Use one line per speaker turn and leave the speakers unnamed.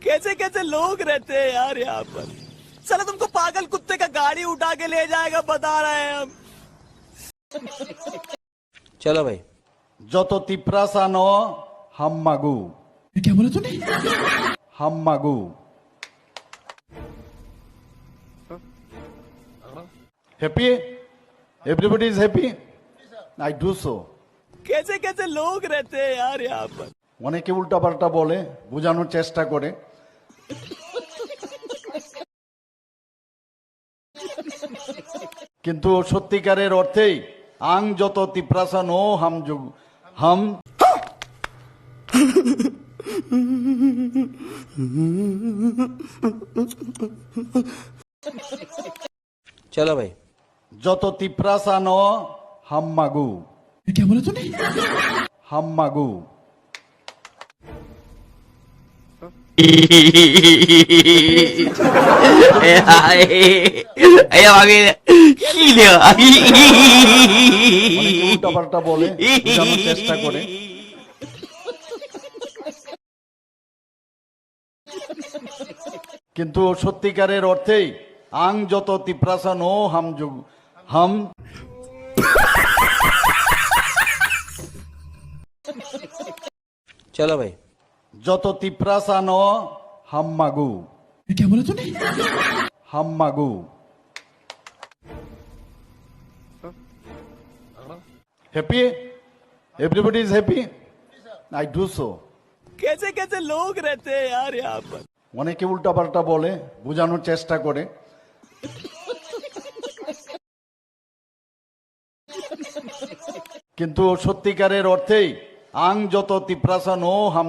कैसे कैसे लोग रहते हैं यार यहाँ पर। चलो तुमको पागल कुत्ते का गाड़ी उठा के ले जाएगा, बता रहे हैं हम।
चलो भाई।
যত তিপ্রাসানো হাম্মাগু।
क्या बोला तूने?
হাম্মাগু। Happy? Everybody is happy? I do so.
कैसे कैसे लोग रहते हैं यार यहाँ पर।
অনেকে উল্টাপাল্টা বলে, বোঝানোর চেষ্টা করে। কিন্তু সত্যিকারের অর্থেই আং যত তিপ্রাসানো হাম
चलो भाई।
যত তিপ্রাসানো হাম্মাগু।
क्या बोला तूने?
হাম্মাগু। অনেকে উল্টাপাল্টা বলে, বোঝানোর চেষ্টা করে। কিন্তু সত্যিকারের অর্থেই আং যত তিপ্রাসানো হাম
चलो भाई।
যত তিপ্রাসানো হাম্মাগু।
क्या बोला तूने?
হাম্মাগু। Happy? Everybody is happy? I do so.
कैसे कैसे लोग रहते हैं यार यहाँ पर।
অনেকে উল্টাপাল্টা বলে, বোঝানোর চেষ্টা করে। কিন্তু সত্যিকারের অর্থেই আং যত তিপ্রাসানো হাম